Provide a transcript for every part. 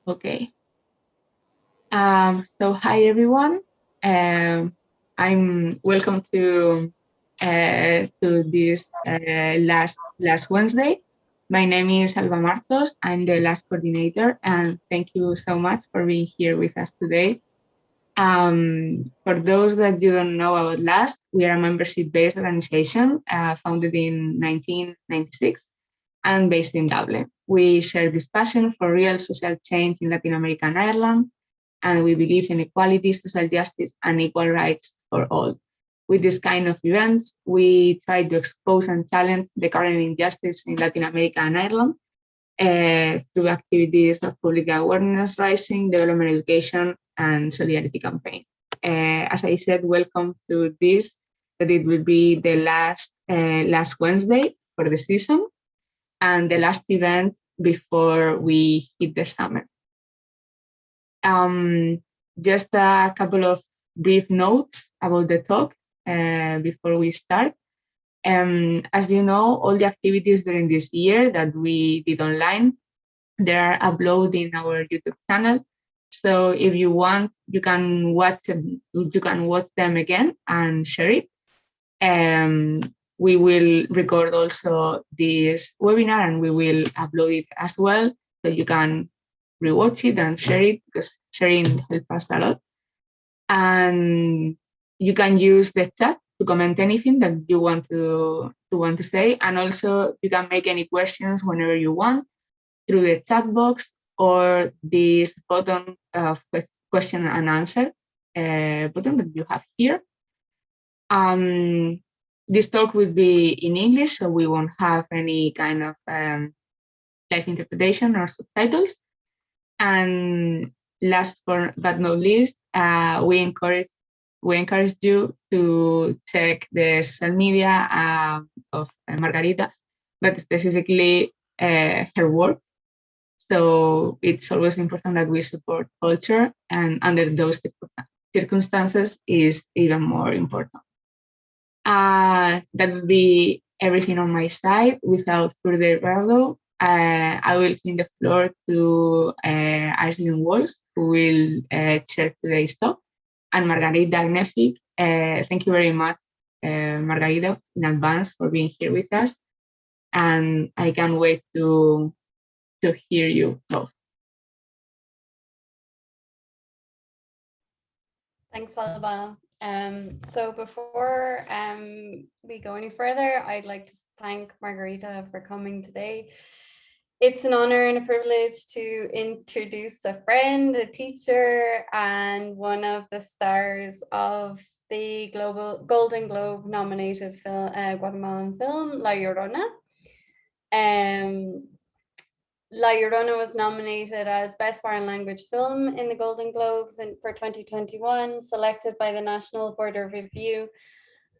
Okay. So hi everyone. I'm welcome to this last Wednesday. My name is Alma Martos. I'm the last coordinator, and thank you so much for being here with us today. For those that you don't know about LAST, we are a membership-based organization founded in 1996 and based in Dublin. We share this passion for real social change in Latin America and Ireland, and we believe in equality, social justice, and equal rights for all. With this kind of events, we try to expose and challenge the current injustice in Latin America and Ireland through activities of public awareness raising, development education, and solidarity campaign. As I said, welcome to this, that it will be the last Wednesday for the season and the last event before we hit the summer. Just a couple of brief notes about the talk before we start. As you know, all the activities during this year that we did online, they are uploaded in our YouTube channel. So if you want, you can watch them again and share it. We will record also this webinar and we will upload it as well, so you can rewatch it and share it, because sharing helps us a lot. And you can use the chat to comment anything that you want to say, and also you can make any questions whenever you want through the chat box or this button of question and answer button that you have here. This talk will be in English, so we won't have any kind of live interpretation or subtitles. And last but not least, we encourage you to check the social media of Margarita, but specifically her work. So it's always important that we support culture, and under those circumstances is even more important. That would be everything on my side. Without further ado, I will give the floor to Aislinn Walsh, who will chair today's talk, and Margarita Kenefic. Thank you very much, Margarita, in advance for being here with us, and I can't wait to hear you both. Thanks, Alba. So before we go any further, I'd like to thank Margarita for coming today. It's an honor and a privilege to introduce a friend, a teacher, and one of the stars of the Golden Globe nominated Guatemalan film, La Llorona. La Llorona was nominated as Best Foreign Language Film in the Golden Globes for 2021, selected by the National Board of Review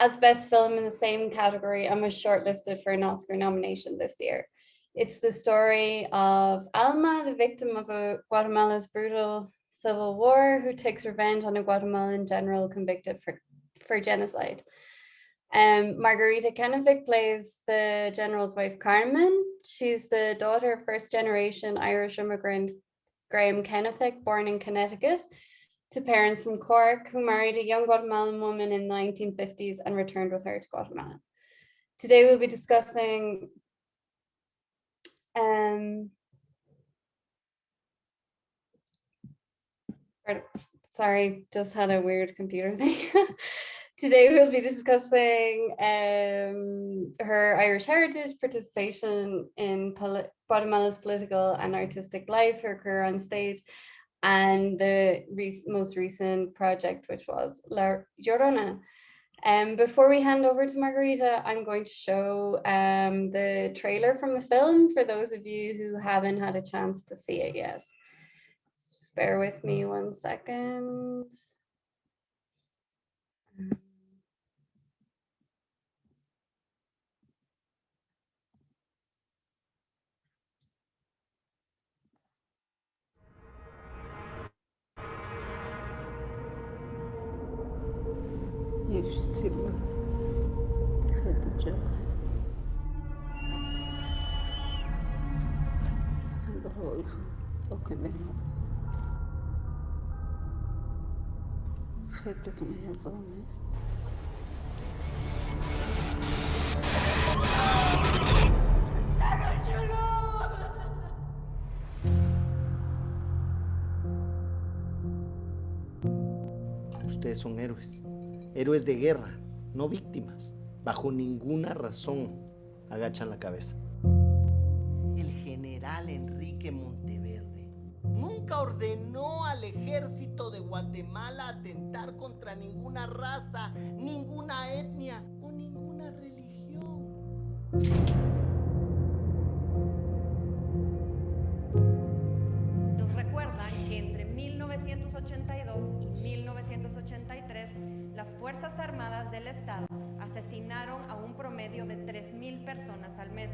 as Best Film in the same category, and was shortlisted for an Oscar nomination this year. It's the story of Alma, the victim of Guatemala's brutal civil war, who takes revenge on a Guatemalan general convicted for genocide. Margarita Kenefic plays the general's wife, Carmen. She's the daughter of first-generation Irish immigrant Graham Kenefic, born in Connecticut, to parents from Cork, who married a young Guatemalan woman in the 1950s and returned with her to Guatemala. Today we'll be discussing sorry, just had a weird computer thing. Today we'll be discussing her Irish heritage, participation in Guatemala's political and artistic life, her career on stage, and the most recent project, which was La Llorona. Before we hand over to Margarita, I'm going to show the trailer from the film for those of you who haven't had a chance to see it yet. So just bear with me 1 second. Okay, Ustedes son héroes, héroes de guerra, no víctimas. Bajo ninguna razón agachan la cabeza. El general Enrique Monteverde nunca ordenó al ejército de Guatemala atentar contra ninguna raza, ninguna etnia o ninguna religión. Nos recuerdan que entre 1982 y 1983 las Fuerzas Armadas del Estado asesinaron a un promedio de 3,000 personas al mes.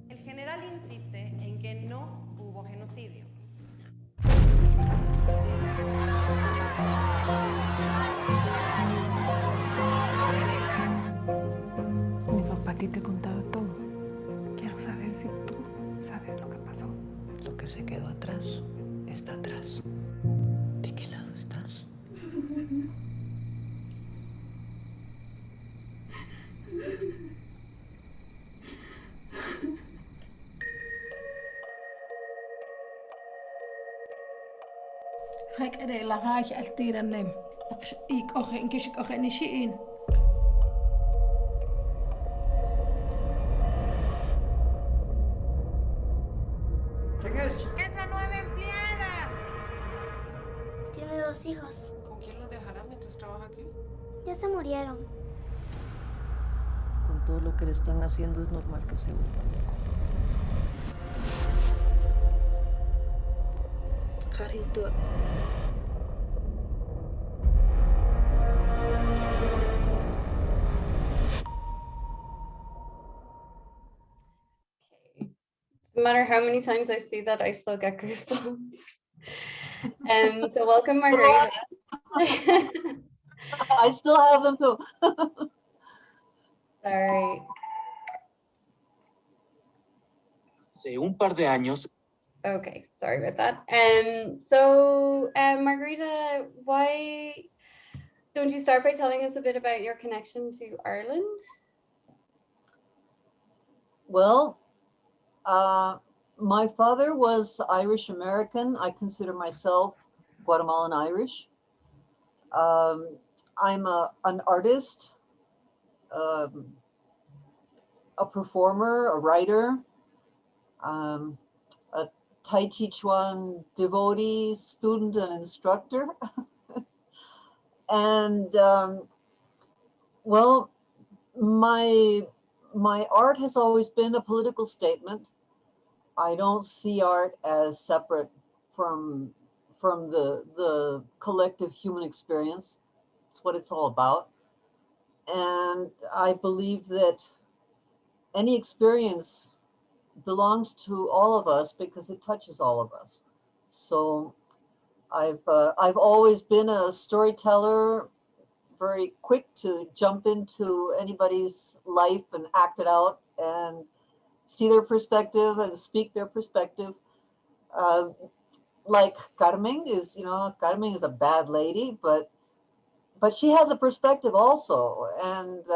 El general insiste en que no hubo genocidio. Mi papá a ti te contaba todo. Quiero saber si tú sabes lo que pasó. Lo que se quedó atrás está atrás. ¿De qué lado estás? هكذا لغاش ألتير النم إيك أخي إنكش أخي نشين ¿Quién es? ¡Esa nueva empleada! Tiene 2 hijos. ¿Con quién los dejará mientras trabaja aquí? Ya se murieron. Con todo lo que le están haciendo es normal que se vuelva loco. No matter how many times I see that, I still get goosebumps. So welcome, Margarita. I still have them too. Sorry. Hace un par de años. Okay, sorry about that. Margarita, why don't you start by telling us a bit about your connection to Ireland? Well, my father was Irish American. I consider myself Guatemalan Irish. I'm an artist, a performer, a writer, a Tai Chi Chuan devotee, student, and instructor. And well, my art has always been a political statement. I don't see art as separate from the collective human experience. It's what it's all about. And I believe that any experience belongs to all of us because it touches all of us. So I've always been a storyteller, very quick to jump into anybody's life and act it out and see their perspective and speak their perspective. Like Carmen is a bad lady, but she has a perspective also. And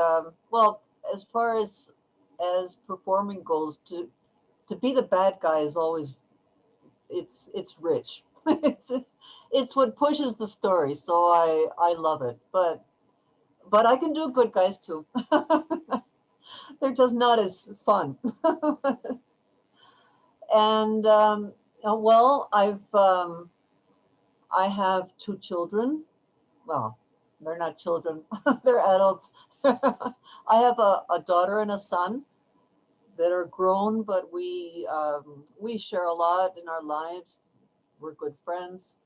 well, as far as performing goes, to be the bad guy is always, it's rich. it's what pushes the story. So I love it, but I can do good guys too. They're just not as fun. And well, I have 2 children. Well, they're not children, they're adults. I have a daughter and a son that are grown, but we share a lot in our lives. We're good friends.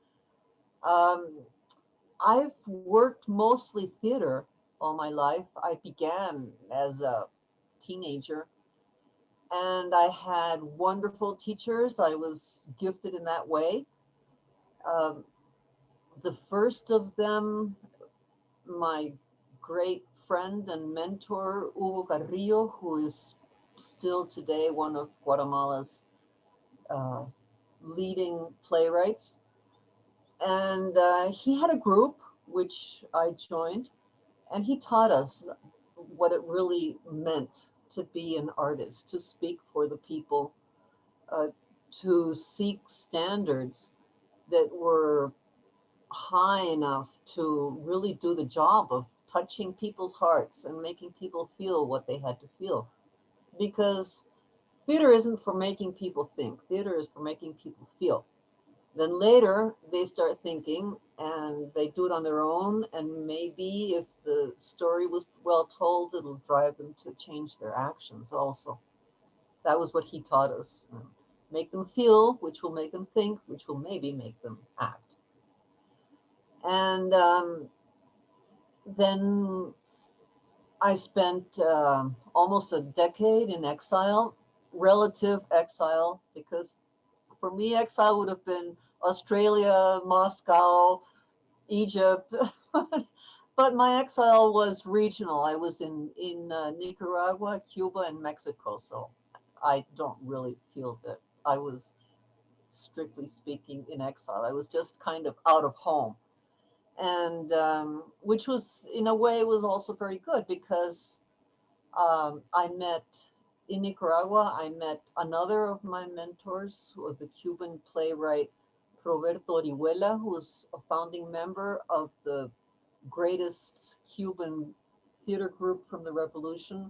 I've worked mostly theater all my life. I began as a teenager, and I had wonderful teachers. I was gifted in that way. The first of them, my great friend and mentor, Hugo Carrillo, who is still today one of Guatemala's leading playwrights. And he had a group which I joined, and he taught us what it really meant to be an artist, to speak for the people, to seek standards that were high enough to really do the job of touching people's hearts and making people feel what they had to feel. Because theater isn't for making people think, theater is for making people feel. Then later they start thinking and they do it on their own, and maybe if the story was well told, it'll drive them to change their actions also. That was what he taught us. Make them feel, which will make them think, which will maybe make them act. And then I spent almost a decade in exile, relative exile, because for me, exile would have been Australia, Moscow, Egypt. But my exile was regional. I was in Nicaragua, Cuba, and Mexico. So I don't really feel that I was, strictly speaking, in exile. I was just kind of out of home. And which was, in a way, was also very good, because I met, in Nicaragua, I met another of my mentors, the Cuban playwright Roberto Orihuela, who's a founding member of the greatest Cuban theater group from the revolution,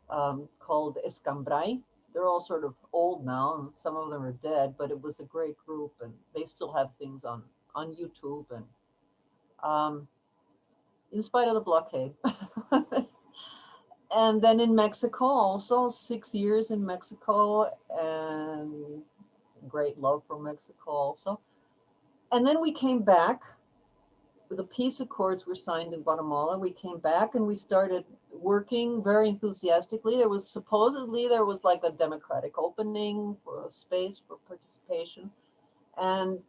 called Escambray. They're all sort of old now, and some of them are dead, but it was a great group, and they still have things on YouTube, and in spite of the blockade. And then in Mexico also, 6 years in Mexico, and great love for Mexico also. And then we came back, the peace accords were signed in Guatemala. We came back and we started working very enthusiastically. There was like a democratic opening for a space for participation. And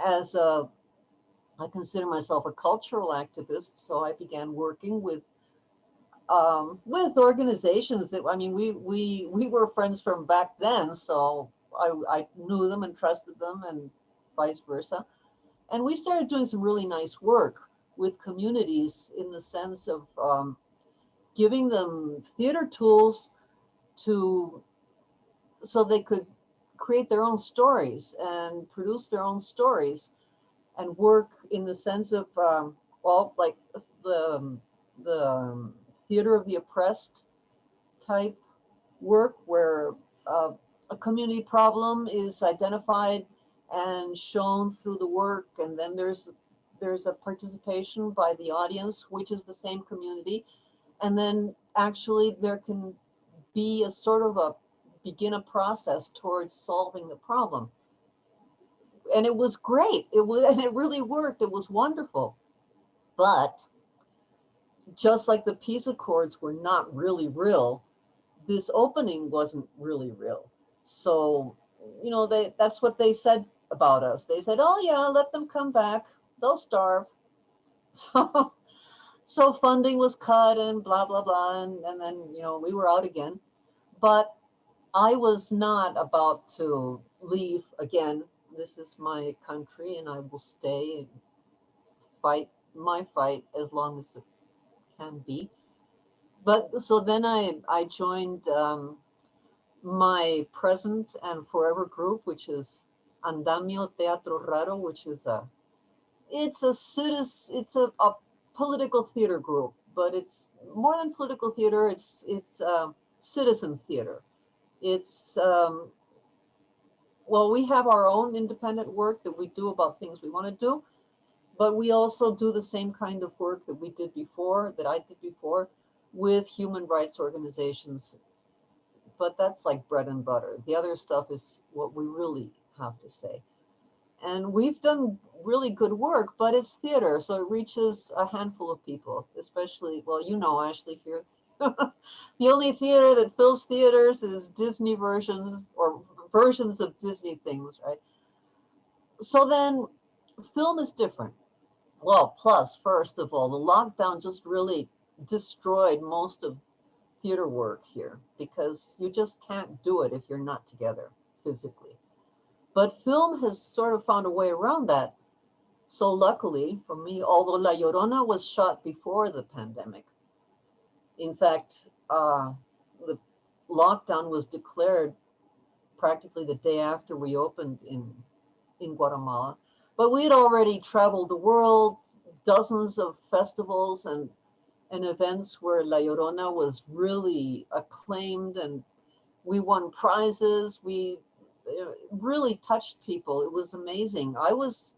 as I consider myself a cultural activist, so I began working with organizations that, I mean, we were friends from back then, so I knew them and trusted them, and vice versa. And we started doing some really nice work with communities, in the sense of giving them theater tools so they could create their own stories and produce their own stories, and work in the sense of, like the theater of the oppressed type work, where a community problem is identified and shown through the work, and then there's a participation by the audience, which is the same community, and then actually there can be a sort of begin a process towards solving the problem. And it was great. And it really worked. It was wonderful. But just like the peace accords were not really real, this opening wasn't really real. So, that's what they said about us. They said, oh yeah, let them come back. They'll starve. So funding was cut and blah, blah, blah. And then, we were out again. But I was not about to leave again. This is my country, and I will stay and fight my fight as long as it can be. But so then I joined my present and forever group, which is Andamio Teatro Raro, which is a political theater group, but it's more than political theater. It's citizen theater. It's well, we have our own independent work that we do about things we want to do, but we also do the same kind of work that I did before, with human rights organizations. But that's like bread and butter. The other stuff is what we really have to say. And we've done really good work, but it's theater, so it reaches a handful of people, especially, well, Ashley, here. The only theater that fills theaters is Disney versions, or versions of Disney things, right? So then film is different. Well, plus, first of all, the lockdown just really destroyed most of theater work here, because you just can't do it if you're not together physically. But film has sort of found a way around that. So luckily for me, although La Llorona was shot before the pandemic, in fact, the lockdown was declared practically the day after we opened in Guatemala. But we had already traveled the world, dozens of festivals and events where La Llorona was really acclaimed, and we won prizes. We really touched people. It was amazing. I was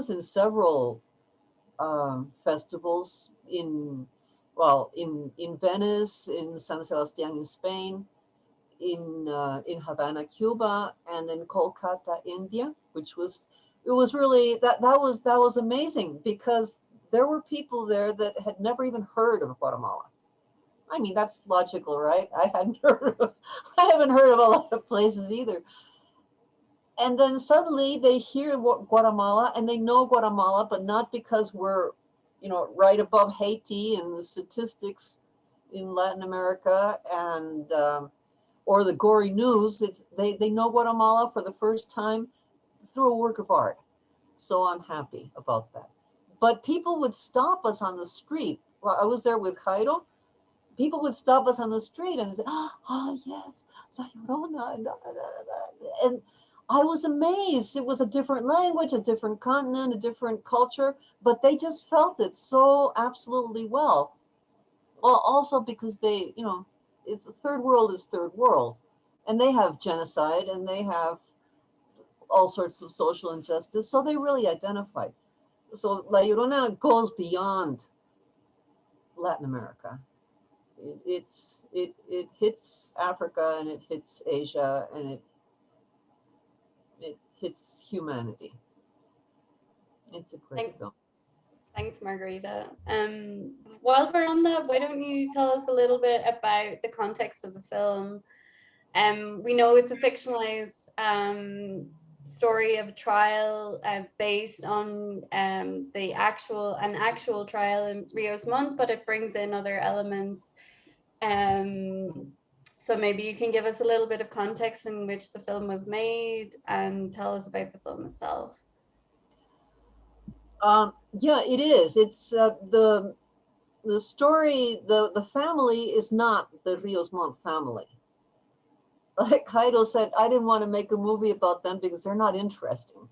in several festivals in Venice, in San Sebastián in Spain, in Havana, Cuba, and in Kolkata, India, it was really that was amazing, because there were people there that had never even heard of Guatemala. I mean, that's logical, right? I haven't heard of a lot of places either. And then suddenly they hear Guatemala and they know Guatemala, but not because we're, right above Haiti in the statistics in Latin America and or the gory news. They know Guatemala for the first time through a work of art. So I'm happy about that. But people would stop us on the street. Well, I was there with Jayro. People would stop us on the street and say, "Oh yes, La Llorona," and I was amazed. It was a different language, a different continent, a different culture, but they just felt it so absolutely well. Well, also because they, it's third world is third world, and they have genocide and they have all sorts of social injustice, so they really identified. So La Llorona goes beyond Latin America. It hits Africa and it hits Asia and it hits humanity. It's a great film. Thanks, Margarita. While we're on that, why don't you tell us a little bit about the context of the film? We know it's a fictionalized story of a trial based on an actual trial in Rios Montt, but it brings in other elements. So maybe you can give us a little bit of context in which the film was made and tell us about the film itself. Yeah, it is. It's the story. The family is not the Rios Montt family. Like Jayro said, I didn't want to make a movie about them because they're not interesting.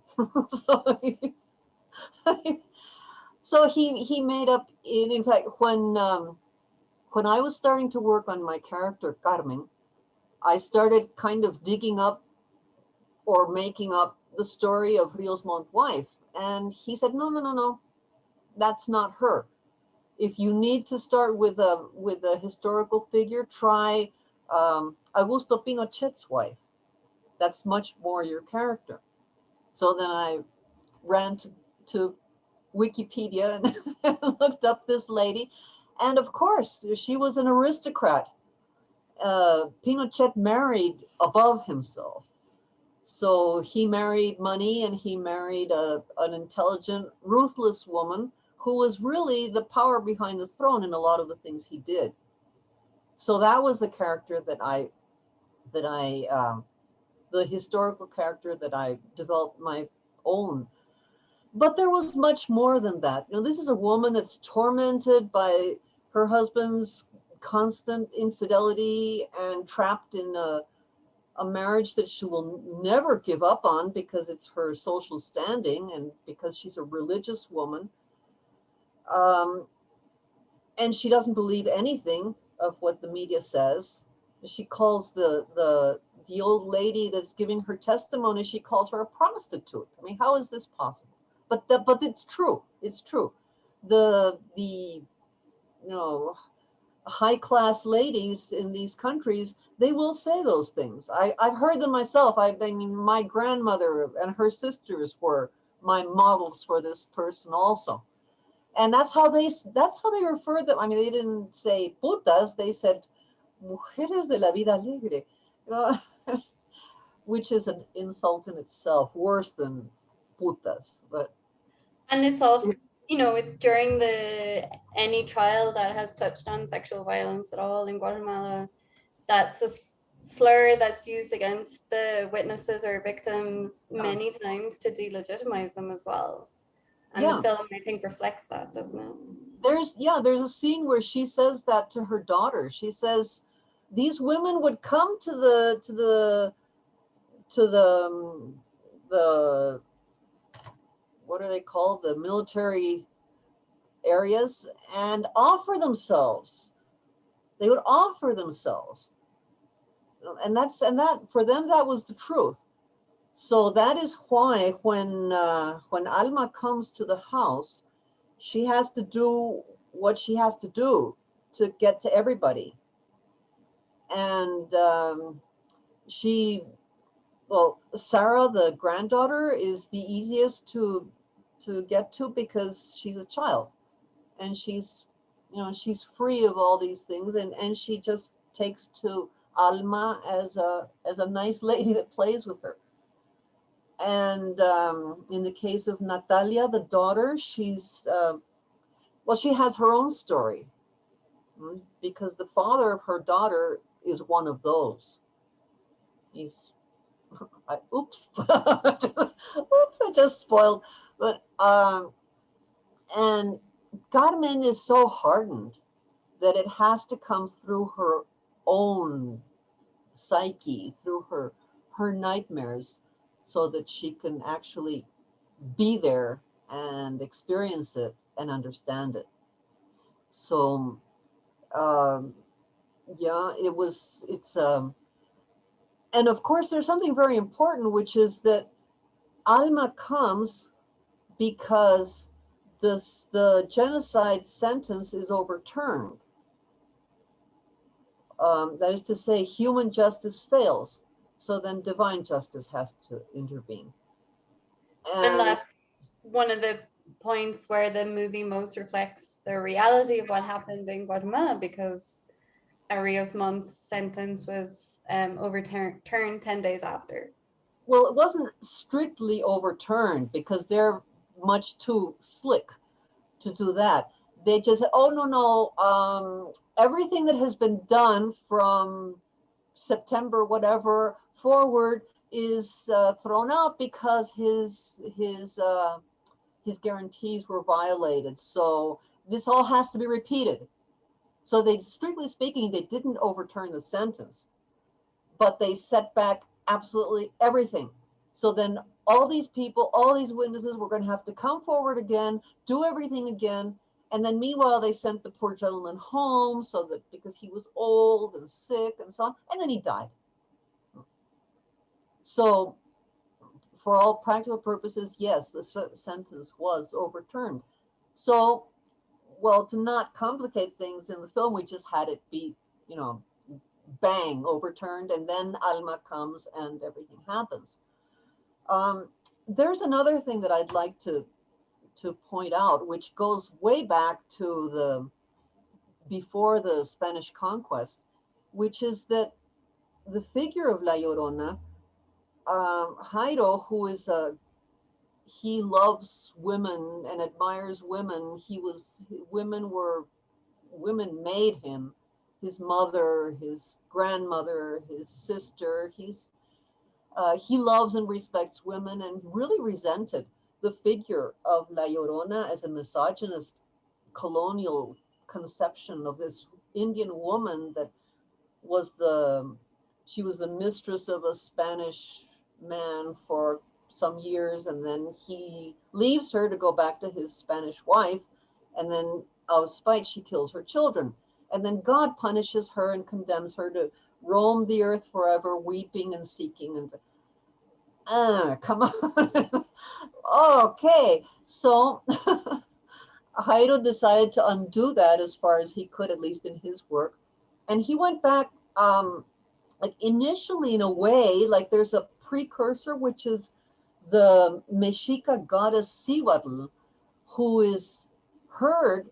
So he made up. In fact, when I was starting to work on my character Carmen, I started kind of digging up or making up the story of Rios Montt's wife, and he said, no, that's not her. If you need to start with a historical figure, try Augusto Pinochet's wife. That's much more your character. So then I ran to Wikipedia and looked up this lady. And of course, she was an aristocrat. Pinochet married above himself. So he married money and he married an intelligent, ruthless woman who was really the power behind the throne in a lot of the things he did. So that was the character the historical character that I developed my own. But there was much more than that. This is a woman that's tormented by her husband's constant infidelity and trapped in a marriage that she will never give up on because it's her social standing and because she's a religious woman. And she doesn't believe anything of what the media says. She calls the old lady that's giving her testimony, she calls her a prostitute. I mean, how is this possible? But it's true. It's true. The high class ladies in these countries, they will say those things. I've heard them myself. I mean, my grandmother and her sisters were my models for this person also. And that's how they referred them. I mean, they didn't say putas, they said mujeres de la vida alegre, which is an insult in itself, worse than putas. And it's all, it's during any trial that has touched on sexual violence at all in Guatemala, that's slur that's used against the witnesses or victims many times to delegitimize them as well. And the film, I think, reflects that, doesn't it? There's a scene where she says that to her daughter. She says, these women would come to the what are they called? The military areas and offer themselves. They would offer themselves. And that for them, that was the truth. So that is why when Alma comes to the house, she has to do what she has to do to get to everybody. And Sarah, the granddaughter, is the easiest to get to because she's a child, and she's free of all these things, and she just takes to Alma as a nice lady that plays with her. And in the case of Natalia, the daughter, she's she has her own story, because the father of her daughter is one of those. He's oops, I just spoiled. But and Carmen is so hardened that it has to come through her own psyche, through her nightmares, so that she can actually be there and experience it and understand it. So and of course there's something very important, which is that Alma comes because the genocide sentence is overturned. That is to say, human justice fails, so then divine justice has to intervene. And that's one of the points where the movie most reflects the reality of what happened in Guatemala, because Arios Mont's sentence was overturned 10 days after. Well, it wasn't strictly overturned because they're much too slick to do that. They just said, oh, no, everything that has been done from September, whatever, forward is thrown out because his guarantees were violated. So this all has to be repeated. So they, strictly speaking, they didn't overturn the sentence, but they set back absolutely everything. So then all these people, all these witnesses were going to have to come forward again, do everything again. And then meanwhile, they sent the poor gentleman home so that because he was old and sick and so on, and then he died. So for all practical purposes, yes, the sentence was overturned. So, well, to not complicate things in the film, we just had it be, bang, overturned, and then Alma comes and everything happens. There's another thing that I'd like to point out, which goes way back to before the Spanish conquest, which is that the figure of La Llorona, Jayro, who is he loves women and admires women. Women made him, his mother, his grandmother, his sister. He loves and respects women, and really resented the figure of La Llorona as a misogynist colonial conception of this Indian woman that she was the mistress of a Spanish man for some years, and then he leaves her to go back to his Spanish wife, and then out of spite she kills her children, and then God punishes her and condemns her to roam the earth forever, weeping and seeking. And come on. Okay, so Jayro decided to undo that as far as he could, at least in his work, and he went back like initially in a way, like there's a precursor, which is the Mexica goddess Cihuatl, who is heard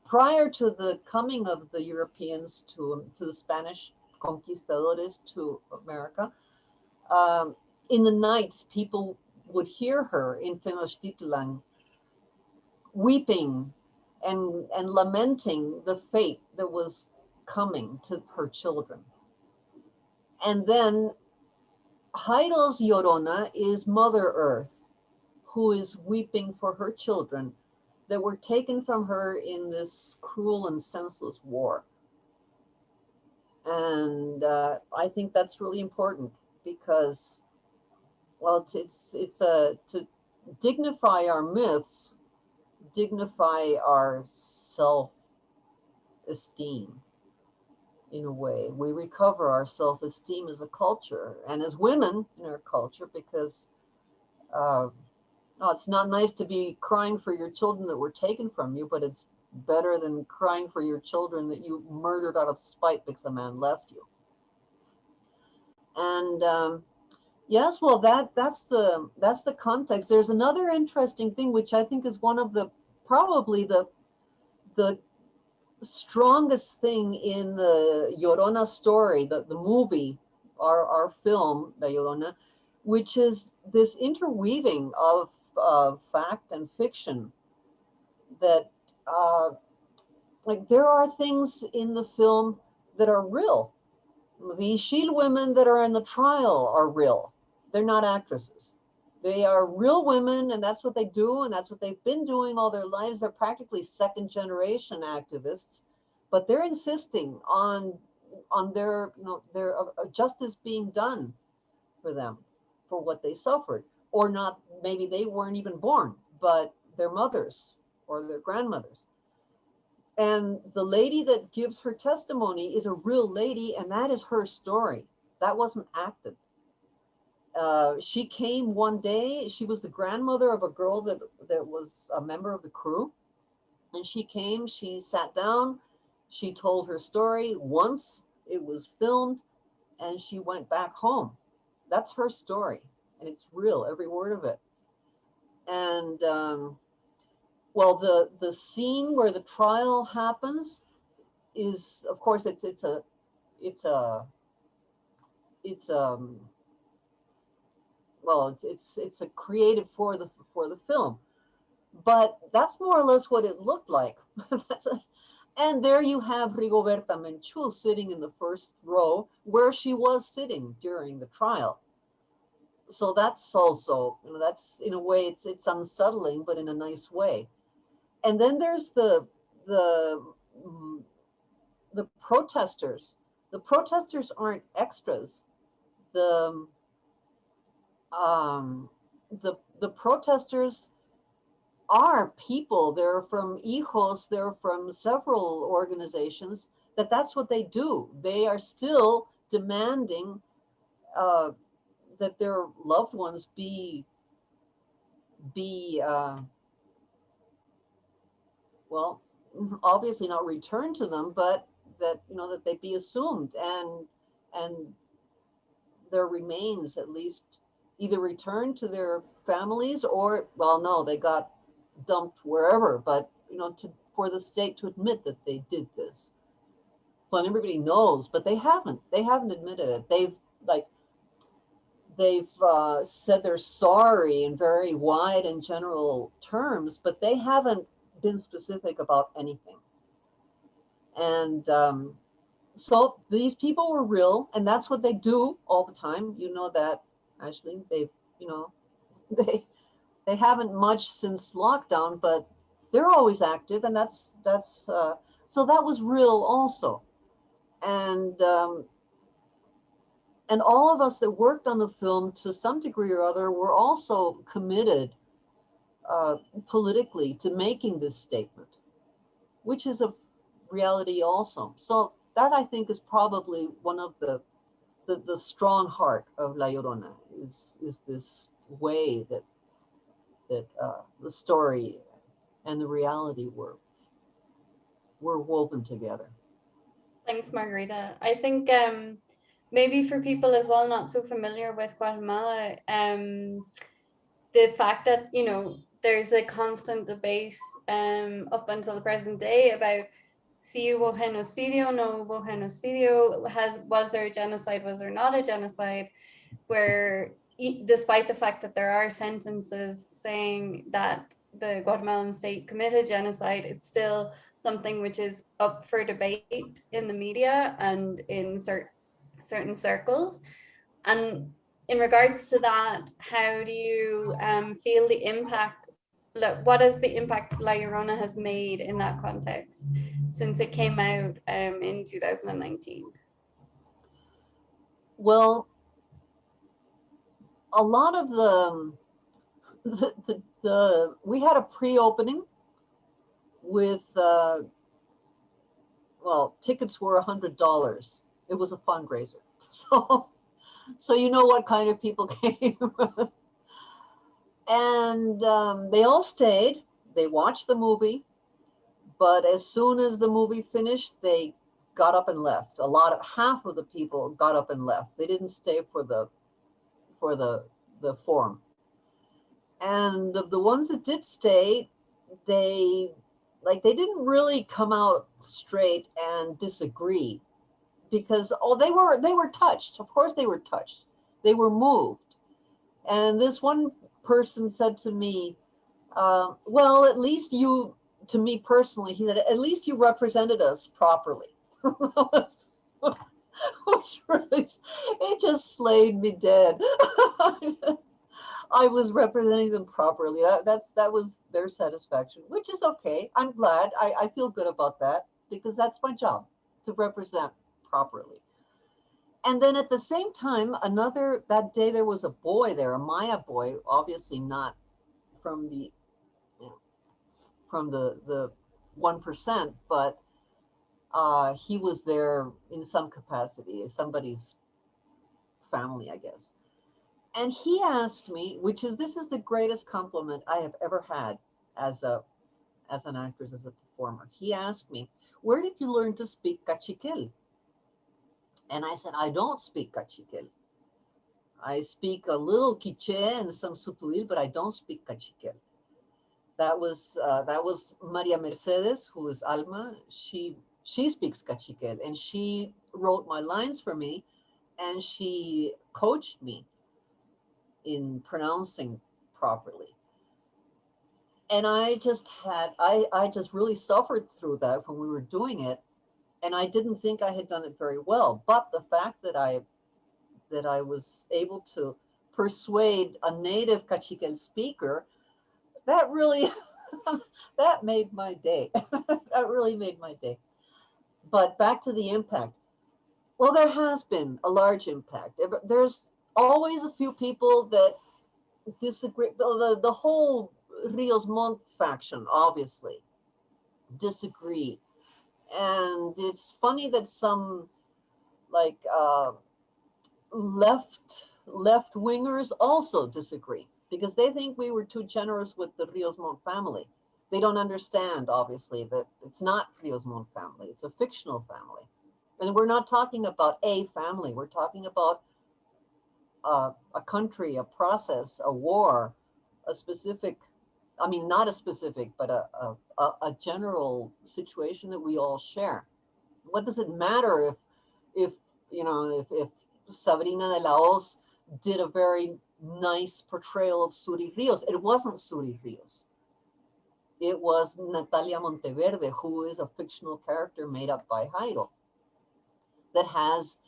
prior to the coming of the Europeans to the Spanish conquistadores to America. In the nights, people would hear her in Tenochtitlan weeping and lamenting the fate that was coming to her children. And then Jayro's Llorona is Mother Earth, who is weeping for her children that were taken from her in this cruel and senseless war. And I think that's really important because, well, it's to dignify our myths, dignify our self-esteem in a way. We recover our self-esteem as a culture and as women in our culture because it's not nice to be crying for your children that were taken from you, but it's better than crying for your children that you murdered out of spite because a man left you. And yes, well, that's the context. There's another interesting thing, which I think is one of the probably the strongest thing in the Llorona story, the movie, our film, La Llorona, which is this interweaving of fact and fiction. That like there are things in the film that are real. The Ishil women that are in the trial are real. They're not actresses. They are real women, and that's what they do, and that's what they've been doing all their lives. They're practically second generation activists, but they're insisting on their, their justice being done for them for what they suffered, or not. Maybe they weren't even born, but their mothers or their grandmothers. And the lady that gives her testimony is a real lady, and that is her story. That wasn't acted. She came one day. She was the grandmother of a girl that was a member of the crew. And she came, she sat down, she told her story once, it was filmed, and she went back home. That's her story, and it's real, every word of it. And well, the scene where the trial happens is, of course, it's a created for the film, but that's more or less what it looked like. And there you have Rigoberta Menchú sitting in the first row where she was sitting during the trial. So that's also, that's in a way it's unsettling, but in a nice way. And then there's the protesters. The protesters aren't extras. The protesters are people. They're from Hijos, they're from several organizations that's what they do. They are still demanding that their loved ones be well, obviously not returned to them, but that that they be assumed and their remains at least either returned to their families or, well, no, they got dumped wherever, but for the state to admit that they did this. Well, everybody knows, but they haven't admitted it. They've said they're sorry in very wide and general terms, but they haven't been specific about anything. And so these people were real, and that's what they do all the time. You know that, Ashley. They've, they haven't much since lockdown, but they're always active, and that's so that was real also. And all of us that worked on the film to some degree or other were also committed politically to making this statement, which is a reality also. So that, I think, is probably one of the strong heart of La Llorona is this way that the story and the reality were woven together. Thanks, Margarita. I think maybe for people as well not so familiar with Guatemala, the fact that there's a constant debate up until the present day about si hubo genocidio, no hubo genocidio, was there a genocide, was there not a genocide, where despite the fact that there are sentences saying that the Guatemalan state committed genocide, it's still something which is up for debate in the media and in certain circles. And in regards to that, how do you feel the impact? What is the impact La Llorona has made in that context since it came out in 2019? Well, a lot of we had a pre-opening with well, tickets were $100. It was a fundraiser, so you know what kind of people came. And they all stayed. They watched the movie, but as soon as the movie finished, they got up and left. Half of the people got up and left. They didn't stay for the forum. And of the ones that did stay, they didn't really come out straight and disagree, because they were touched. Of course they were touched. They were moved. And this one person said to me, well, at least you, to me personally, he said, at least you represented us properly. Which really, it just slayed me dead. I was representing them properly. That was their satisfaction, which is okay. I'm glad. I feel good about that, because that's my job, to represent properly. And then at the same time, that day there was a boy there, a Maya boy, obviously not from the 1%, but he was there in some capacity, somebody's family, I guess. And he asked me, this is the greatest compliment I have ever had as an actress, as a performer. He asked me, where did you learn to speak Cachiquel? And I said, I don't speak Cachiquel. I speak a little Quiché and some Sutuil, but I don't speak Cachiquel. That was Maria Mercedes, who is Alma. She speaks Cachiquel, and she wrote my lines for me, and she coached me in pronouncing properly. And I just really suffered through that when we were doing it, and I didn't think I had done it very well. But the fact that I was able to persuade a native Cachiquel speaker, that really that made my day. That really made my day. But back to the impact. Well, there has been a large impact. There's always a few people that disagree. The whole Rios Montt faction obviously disagree. And it's funny that some left wingers also disagree, because they think we were too generous with the Rios Montt family. They don't understand, obviously, that it's not Rios Montt family. It's a fictional family. And we're not talking about a family. We're talking about a country, a process, a war, a specific, I mean, not a specific, but a general situation that we all share. What does it matter if Sabrina de la Hoz did a very nice portrayal of Suri Rios? It wasn't Suri Rios. It was Natalia Monteverde, who is a fictional character made up by Jayro, that has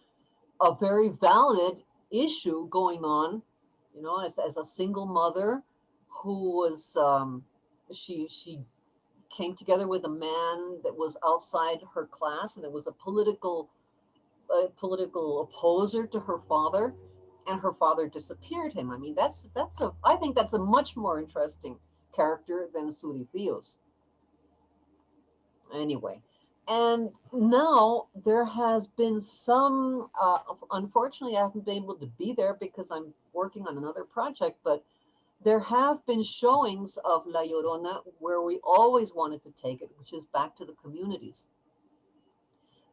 a very valid issue going on, as a single mother who was, she came together with a man that was outside her class, and that was a political opposer to her father, and her father disappeared him. I mean, I think that's a much more interesting character than Suri Rios. Anyway, and now there has been some, unfortunately I haven't been able to be there because I'm working on another project, but there have been showings of La Llorona where we always wanted to take it, which is back to the communities.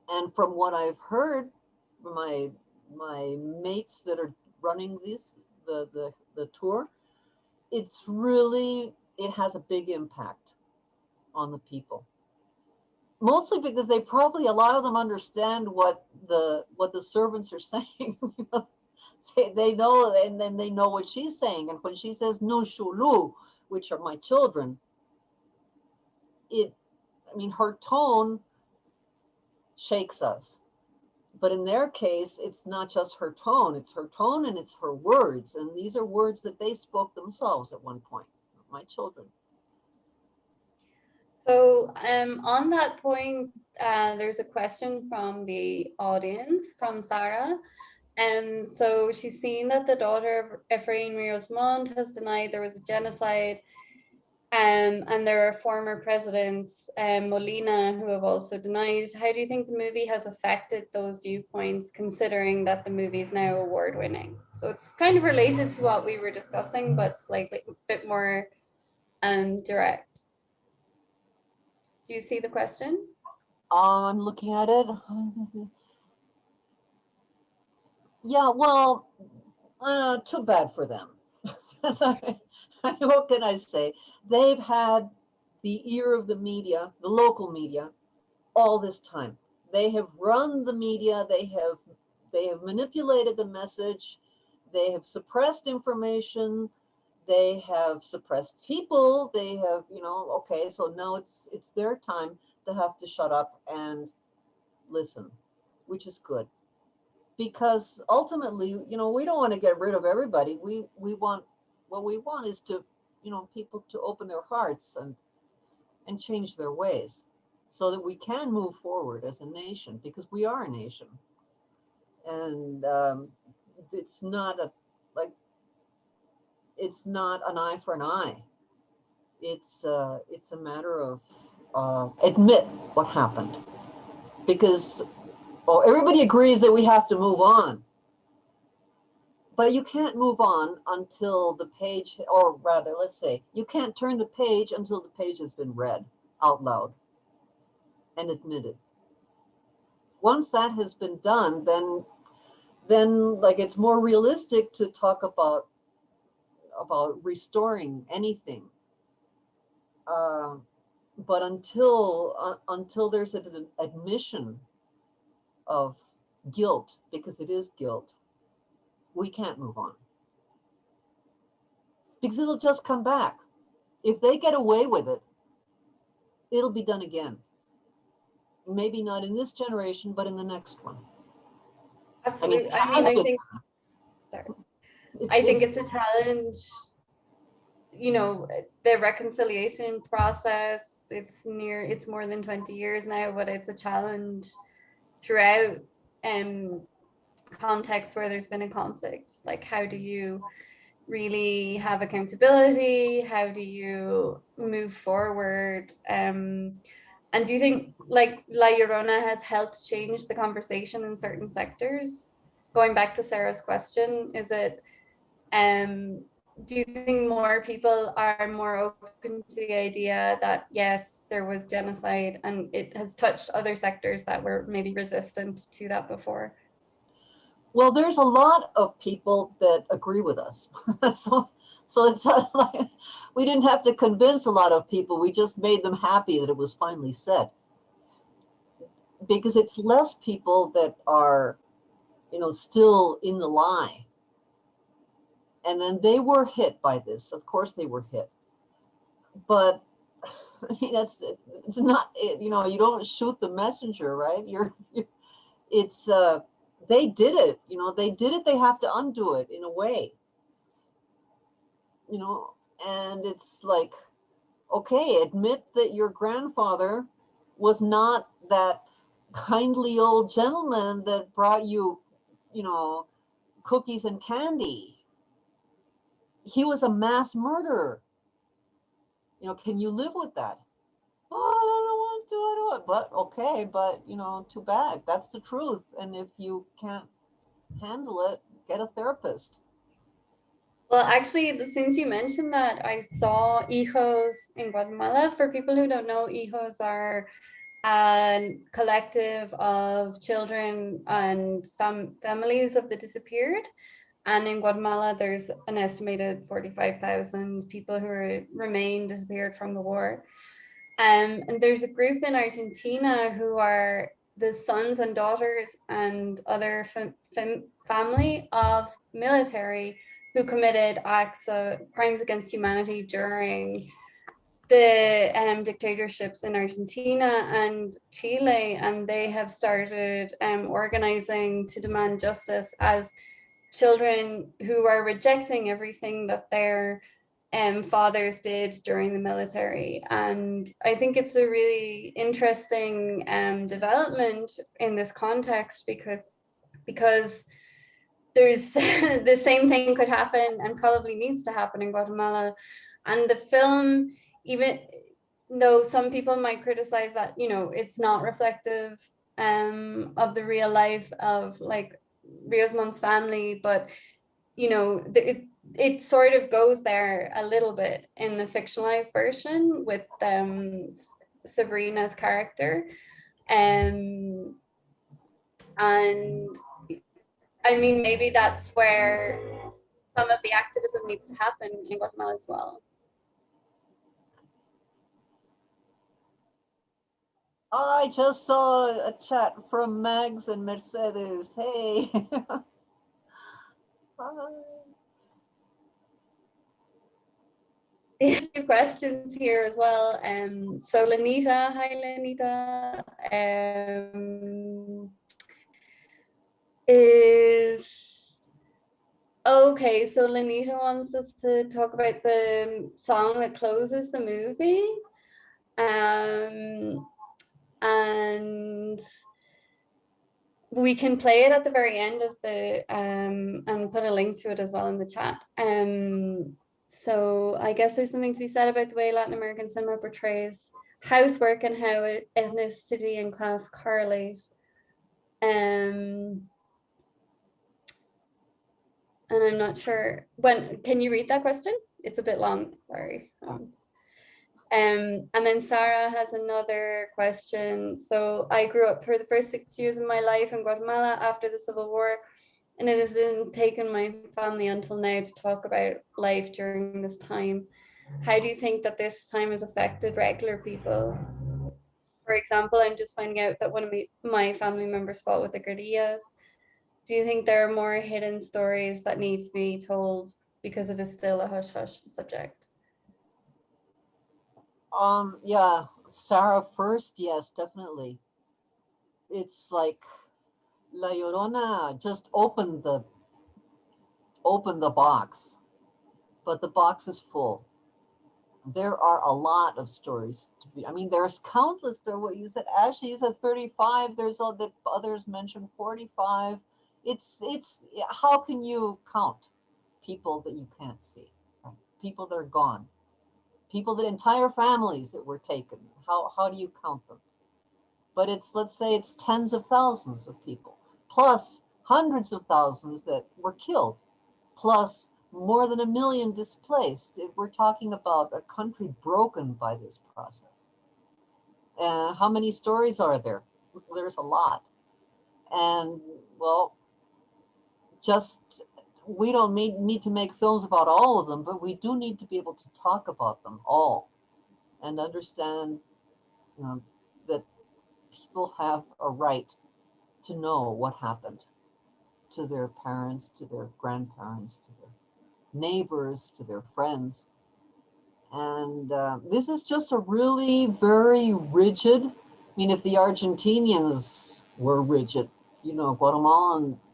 And from what I've heard, my mates that are running the tour, it has a big impact on the people. Mostly because a lot of them understand what the servants are saying. They know, and then they know what she's saying. And when she says "nushulu," which are my children, her tone shakes us. But in their case, it's not just her tone, it's her tone and it's her words. And these are words that they spoke themselves at one point, my children. So on that point, there's a question from the audience, from Sarah. And so she's seen that the daughter of Efrain Rios Montt has denied there was a genocide. And there are former presidents, Molina, who have also denied. How do you think the movie has affected those viewpoints, considering that the movie is now award-winning? So it's kind of related to what we were discussing, but slightly a bit more direct. Do you see the question? I'm looking at it. Yeah, well, too bad for them. What can I say? They've had the ear of the media, the local media, all this time. They have run the media. They have manipulated the message. They have suppressed information. They have suppressed people. They have, okay, so now it's their time to have to shut up and listen, which is good. Because ultimately, we don't want to get rid of everybody. What we want is to, people to open their hearts and change their ways so that we can move forward as a nation, because we are a nation. And it's not it's not an eye for an eye. It's a matter of admit what happened, because everybody agrees that we have to move on. But you can't move on until the page, or rather, let's say, you can't turn the page until the page has been read out loud and admitted. Once that has been done, then like it's more realistic to talk about restoring anything. But until there's an admission of guilt, because it is guilt, we can't move on. Because it'll just come back. If they get away with it, it'll be done again. Maybe not in this generation, but in the next one. Absolutely. I think it's a challenge. The reconciliation process, it's more than 20 years now, but it's a challenge throughout contexts where there's been a conflict. Like, how do you really have accountability? How do you move forward? And do you think like La Llorona has helped change the conversation in certain sectors? Going back to Sarah's question, is it do you think more people are more open to the idea that yes, there was genocide and it has touched other sectors that were maybe resistant to that before? Well, there's a lot of people that agree with us. So it's not like we didn't have to convince a lot of people. We just made them happy that it was finally said. Because it's less people that are, still in the lie. And then they were hit by this. Of course they were hit. But I mean, it's not, you don't shoot the messenger, right? They did it, they did it, they have to undo it in a way. And it's like, okay, admit that your grandfather was not that kindly old gentleman that brought you, cookies and candy. He was a mass murderer. Can you live with that? Oh, I don't want to, I don't want. But okay, but too bad. That's the truth. And if you can't handle it, get a therapist. Well, actually, since you mentioned that, I saw hijos in Guatemala. For people who don't know, hijos are a collective of children and families of the disappeared. And in Guatemala, there's an estimated 45,000 people who remain disappeared from the war. And there's a group in Argentina who are the sons and daughters and other family of military who committed acts of crimes against humanity during the dictatorships in Argentina and Chile, and they have started organizing to demand justice as children who are rejecting everything that their fathers did during the military. And I think it's a really interesting development in this context, because there's the same thing could happen and probably needs to happen in Guatemala. And the film, even though some people might criticize that, you know, it's not reflective of the real life of like Riosmon's family, but you know, it sort of goes there a little bit in the fictionalized version with Sabrina's character. And I mean, maybe that's where some of the activism needs to happen in Guatemala as well. I just saw a chat from Mags and Mercedes. Hey. Hi. A few questions here as well. So Lenita, hi Lenita, is okay. So Lenita wants us to talk about the song that closes the movie, and we can play it at the very end of the and put a link to it as well in the chat. So I guess there's something to be said about the way Latin American cinema portrays housework and how ethnicity and class correlate. And I'm not sure when. Can you read that question? It's a bit long. Sorry. And then Sarah has another question. So I grew up for the first 6 years of my life in Guatemala after the Civil War, and it hasn't taken my family until now to talk about life during this time. How do you think that this time has affected regular people? For example, I'm just finding out that one of my family members fought with the guerrillas. Do you think there are more hidden stories that need to be told because it is still a hush-hush subject? Yeah, Sarah first, yes, definitely. It's like La Llorona just opened the box, but the box is full. There are a lot of stories to be. I mean, there's countless. There, what you said, Ashley, you said 35. There's all the others mentioned 45. It's how can you count people that you can't see, right? People that are gone, people that entire families that were taken. How do you count them? But it's, let's say it's tens of thousands of people, plus hundreds of thousands that were killed, plus more than 1 million displaced. We're talking about a country broken by this process. And how many stories are there? There's a lot. And well, just, we don't need to make films about all of them, but we do need to be able to talk about them all and understand that people have a right to know what happened to their parents, to their grandparents, to their neighbors, to their friends. And this is just a really very rigid, I mean, if the Argentinians were rigid, you know,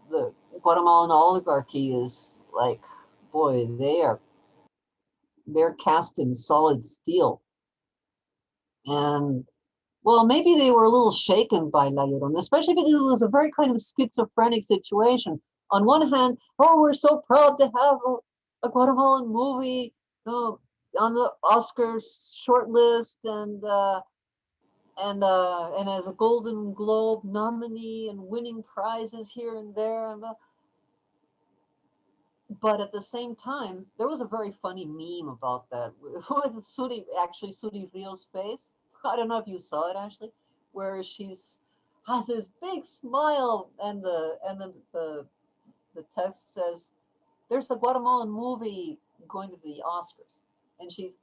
the Guatemalan oligarchy is like, boy, they're cast in solid steel. And well, maybe they were a little shaken by La Llorona, especially because it was a very kind of schizophrenic situation. On one hand, oh, we're so proud to have a Guatemalan movie, on the Oscars shortlist, and as a Golden Globe nominee and winning prizes here and there. But at the same time, there was a very funny meme about that with Suri Rio's face. I don't know if you saw it, Ashley, where she's has this big smile, and the text says, "There's the Guatemalan movie going to the Oscars," and she's,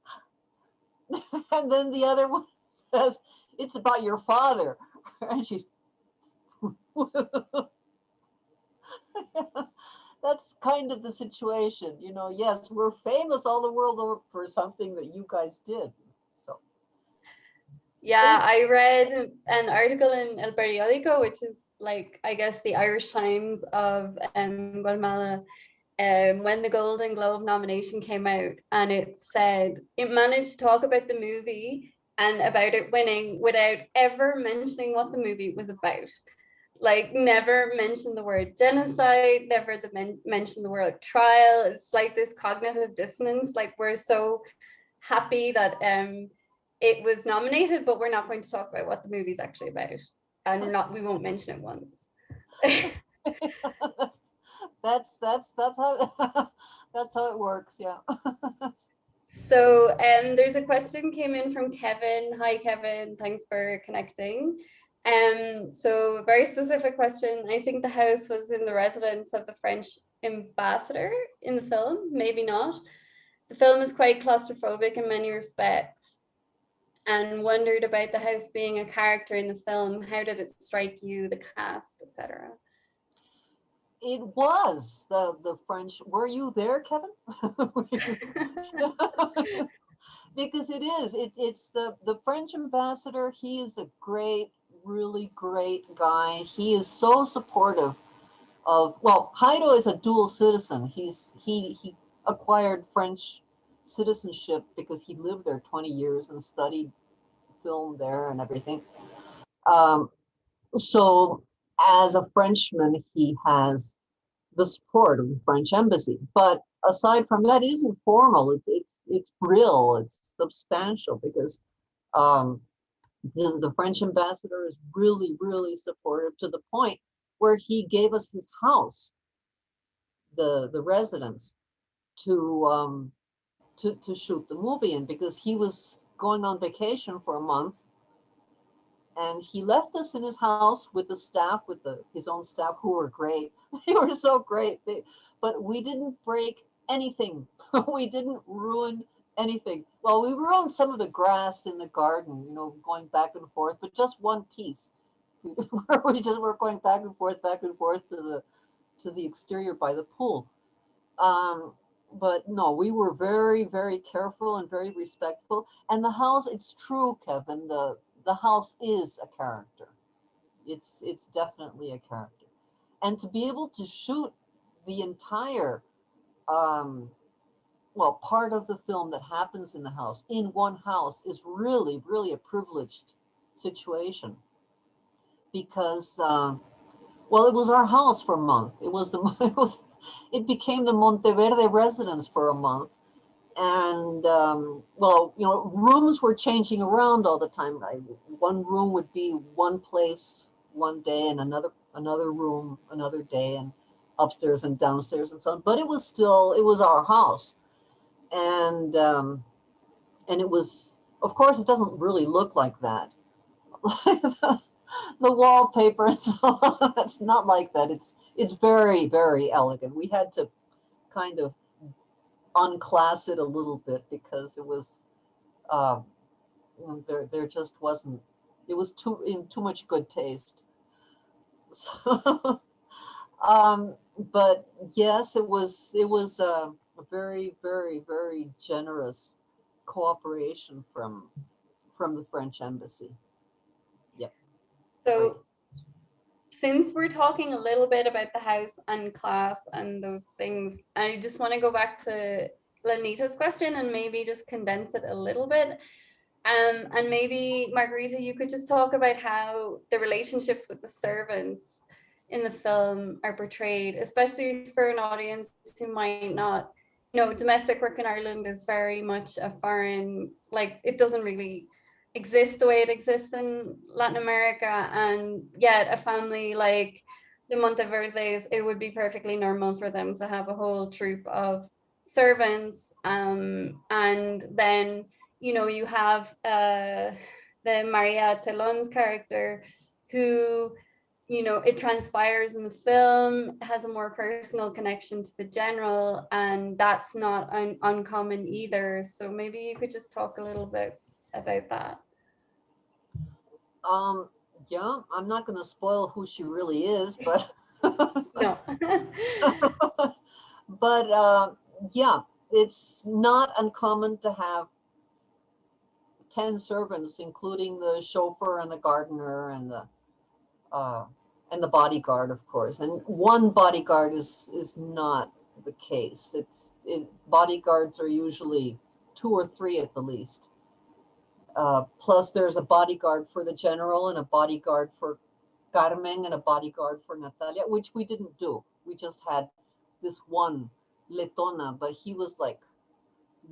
and then the other one says, "It's about your father," and she's. That's kind of the situation, you know. Yes, we're famous all the world over for something that you guys did. Yeah, I read an article in El Periódico, which is like, I guess, the Irish Times of Guatemala, when the Golden Globe nomination came out, and it said it managed to talk about the movie and about it winning without ever mentioning what the movie was about. Like, never mention the word genocide, never mention the word trial. It's like this cognitive dissonance. Like, we're so happy that it was nominated, but we're not going to talk about what the movie's actually about, and we won't mention it once. That's how that's how it works. Yeah. So there's a question came in from Kevin. Hi, Kevin. Thanks for connecting. So a very specific question. I think the house was in the residence of the French ambassador in the film. Maybe not. The film is quite claustrophobic in many respects, and wondered about the house being a character in the film. How did it strike you, the cast, etc.? It was the French. Were you there, Kevin? Because it is. It's the French ambassador. He is a great, really great guy. He is so supportive of. Well, Jayro is a dual citizen. He acquired French citizenship because he lived there 20 years and studied film there and everything. So as a Frenchman, he has the support of the French embassy. But aside from that, it isn't formal. It's real. It's substantial because the French ambassador is really, really supportive to the point where he gave us his house, the residence, to shoot the movie in, because he was going on vacation for a month. And he left us in his house with the staff, with his own staff, who were great. They were so great. But we didn't break anything. We didn't ruin anything. Well, we ruined some of the grass in the garden, going back and forth, but just one piece. We just were going back and forth to the exterior by the pool. But no, we were very, very careful and very respectful. And the house, it's true, Kevin, the house is a character. It's definitely a character. And to be able to shoot the entire part of the film that happens in the house in one house is really, really a privileged situation, because it was our house for a month. It became the Monteverde residence for a month. And rooms were changing around all the time. Right? One room would be one place one day, and another room another day, and upstairs and downstairs and so on. But it was our house, and it was, of course, it doesn't really look like that. The wallpaper and so on, it's not like that. It's very, very elegant. We had to kind of unclass it a little bit because it was there just wasn't, it was in too much good taste. So but yes, it was a very, very, very generous cooperation from the French embassy. Yep. So since we're talking a little bit about the house and class and those things, I just want to go back to Lanita's question and maybe just condense it a little bit. And maybe, Margarita, you could just talk about how the relationships with the servants in the film are portrayed, especially for an audience who might not know. Domestic work in Ireland is very much a foreign, like, it doesn't really exist the way it exists in Latin America, and yet a family like the Monteverdes, it would be perfectly normal for them to have a whole troop of servants, and then you have the Maria Telon's character, who it transpires in the film has a more personal connection to the general, and that's not uncommon either. So maybe you could just talk a little bit about that. Yeah, I'm not going to spoil who she really is, but no. But yeah, it's not uncommon to have 10 servants, including the chauffeur and the gardener and the bodyguard, of course. And one bodyguard is not the case. Bodyguards are usually 2 or 3 at the least. Plus there's a bodyguard for the general and a bodyguard for Carmen and a bodyguard for Natalia, which we didn't do. We just had this one Letona, but he was like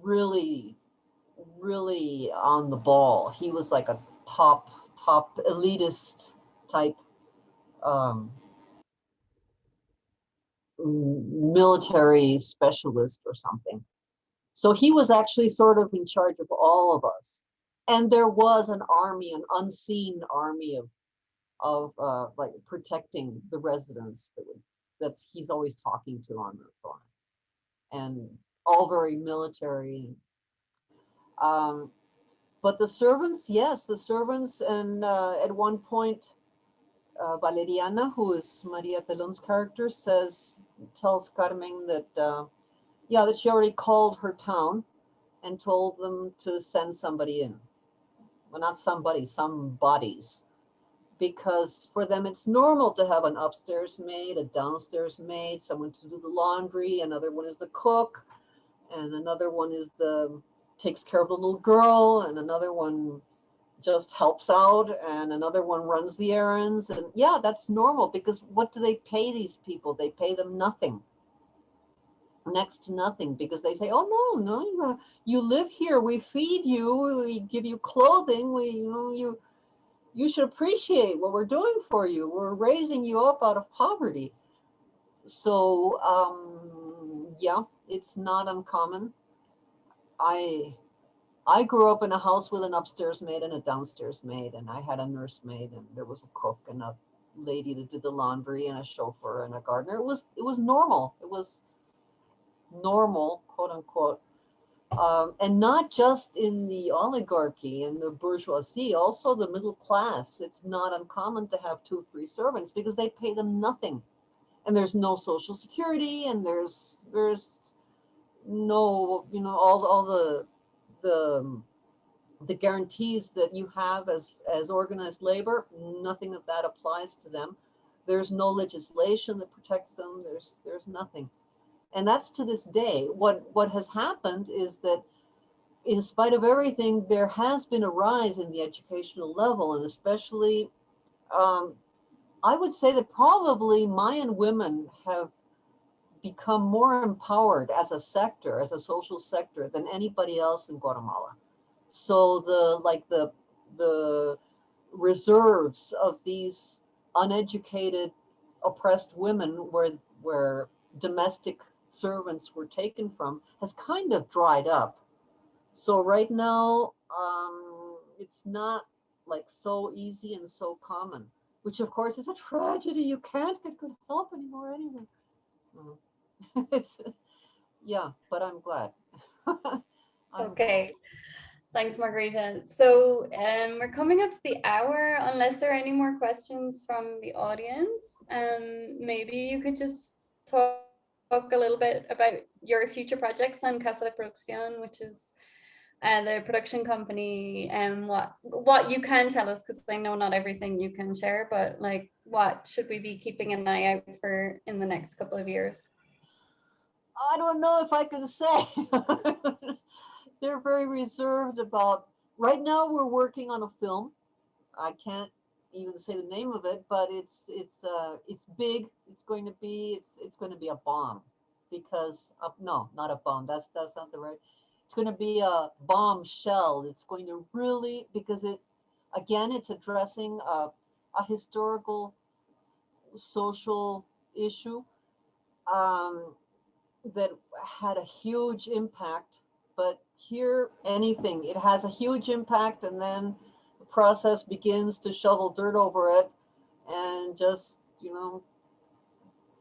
really, really on the ball. He was like a top elitist type military specialist or something. So he was actually sort of in charge of all of us. And there was an army, an unseen army of like protecting the residents that's he's always talking to on the phone, and all very military. But the servants, yes, the servants, and at one point, Valeriana, who is Maria Telon's character, tells Carmen that that she already called her town and told them to send somebody in. Well, not somebody, some bodies. Because for them, it's normal to have an upstairs maid, a downstairs maid, someone to do the laundry, another one is the cook, and another one takes care of the little girl, and another one just helps out, and another one runs the errands. And yeah, that's normal, because what do they pay these people? They pay them nothing. Next to nothing, because they say, oh no, you live here, we feed you, we give you clothing, you should appreciate what we're doing for you. We're raising you up out of poverty. So yeah, it's not uncommon. I grew up in a house with an upstairs maid and a downstairs maid, and I had a nursemaid, and there was a cook and a lady that did the laundry and a chauffeur and a gardener. It was normal. It was normal, quote unquote. And not just in the oligarchy and the bourgeoisie, also the middle class. It's not uncommon to have 2 or 3 servants because they pay them nothing. And there's no social security, and there's no, all the guarantees that you have as organized labor. Nothing of that applies to them. There's no legislation that protects them. There's nothing. And that's to this day. What has happened is that in spite of everything, there has been a rise in the educational level, and especially, I would say that probably Mayan women have become more empowered as a sector, as a social sector, than anybody else in Guatemala. So the reserves of these uneducated, oppressed women, where domestic servants were taken from, has kind of dried up. So right now, it's not like so easy and so common, which of course is a tragedy. You can't get good help anymore anyway. It's, yeah, but I'm glad. Okay. Thanks, Margarita. So we're coming up to the hour. Unless there are any more questions from the audience, maybe you could just talk a little bit about your future projects on Casa de Producción, which is the production company, and what you can tell us, because I know not everything you can share, but like what should we be keeping an eye out for in the next couple of years? I don't know if I can say. They're very reserved about. Right now, we're working on a film. I can't even say the name of it, but it's big. It's going to be a bomb, because no, not a bomb. That's not the right. It's going to be a bombshell. It's going to really, because it's addressing a historical, social issue that had a huge impact. But here, it has a huge impact, and then the process begins to shovel dirt over it and just,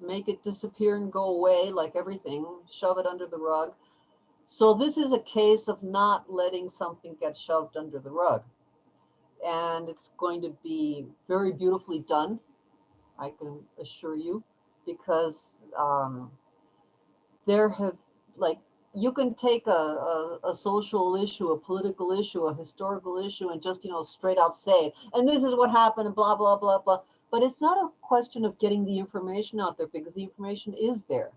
make it disappear and go away like everything, shove it under the rug. So this is a case of not letting something get shoved under the rug. And it's going to be very beautifully done, I can assure you, because there have, you can take a social issue, a political issue, a historical issue, and just, straight out say, and this is what happened, and blah, blah, blah, blah. But it's not a question of getting the information out there, because the information is there.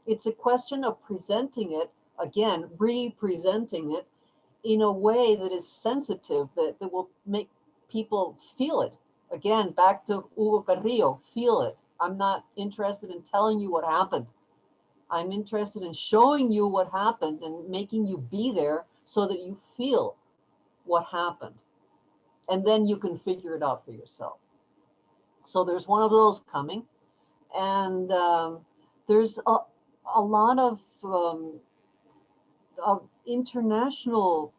It's a question of presenting it, again, representing it in a way that is sensitive, that will make people feel it. Again, back to Hugo Carrillo, feel it. I'm not interested in telling you what happened. I'm interested in showing you what happened and making you be there so that you feel what happened. And then you can figure it out for yourself. So there's one of those coming. And there's a lot of international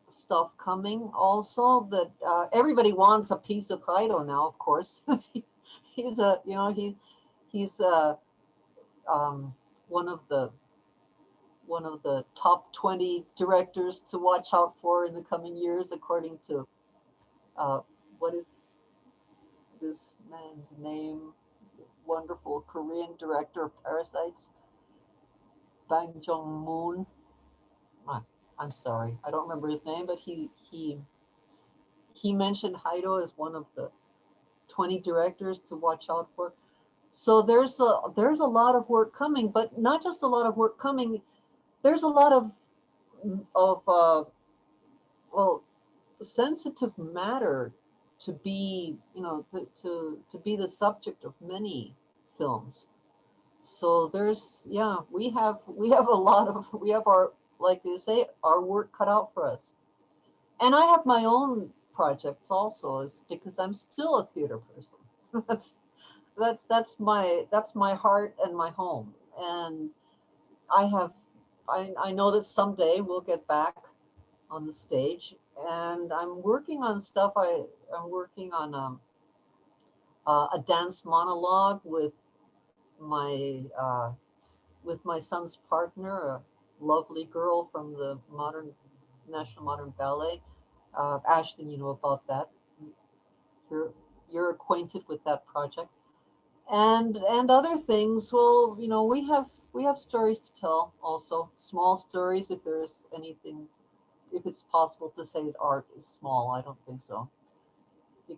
stuff coming also, that everybody wants a piece of Jayro now, of course. he's one of the top 20 directors to watch out for in the coming years, according to what is this man's name? Wonderful Korean director of Parasites, Bang Jong-moon. I'm sorry, I don't remember his name, but he mentioned Jayro as one of the 20 directors to watch out for. So there's a lot of work coming, but not just a lot of work coming. There's a lot of sensitive matter to be, to be the subject of many films. So there's, we have our, like they say, our work cut out for us. And I have my own projects also, is because I'm still a theater person. that's my heart and my home. And I know that someday we'll get back on the stage, and I'm working on stuff. I'm working on a dance monologue with my son's partner, a lovely girl from the National Modern Ballet. Ashton, you know about that. You're acquainted with that project, and other things. Well, we have stories to tell also, small stories, if there is anything, if it's possible to say that art is small. I don't think so. You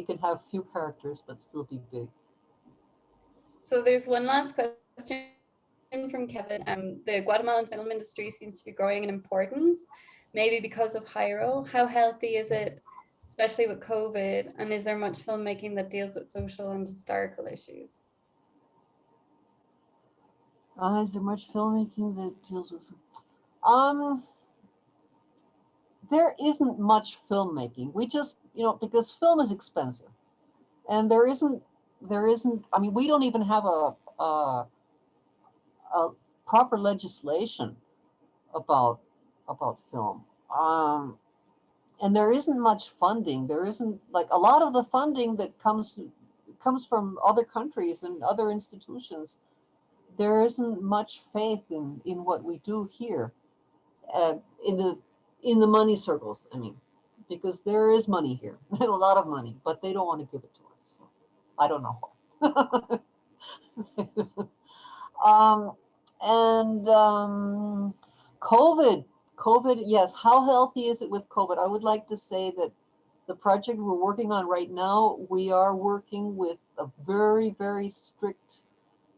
can have few characters but still be big. So there's one last question from Kevin. The Guatemalan film industry seems to be growing in importance, maybe because of Jayro. How healthy is it, especially with COVID? And is there much filmmaking that deals with social and historical issues? Is there much filmmaking that deals with? There isn't much filmmaking. We just, because film is expensive, and there isn't. I mean, we don't even have a proper legislation about film. And there isn't much funding. There isn't, like, a lot of the funding that comes from other countries and other institutions. There isn't much faith in what we do here, in the money circles. I mean, because there is money here, a lot of money, but they don't want to give it to us. So I don't know why. COVID, yes. How healthy is it with COVID? I would like to say that the project we're working on right now, we are working with a very, very strict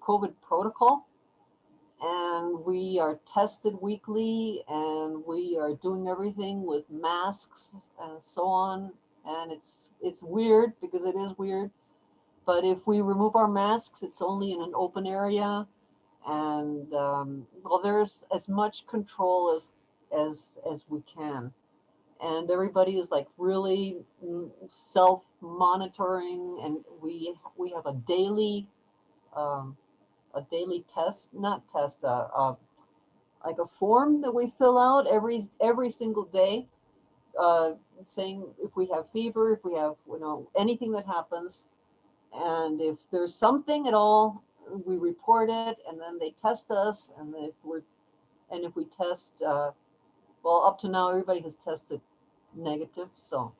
COVID protocol, and we are tested weekly, and we are doing everything with masks and so on. And it's weird, because it is weird, but if we remove our masks, it's only in an open area, and well, there's as much control as we can, and everybody is like really self-monitoring, and we have a daily test, not test, like a form that we fill out every single day, saying if we have fever, if we have anything that happens, and if there's something at all, we report it, and then they test us, and if we test, well, up to now everybody has tested negative, so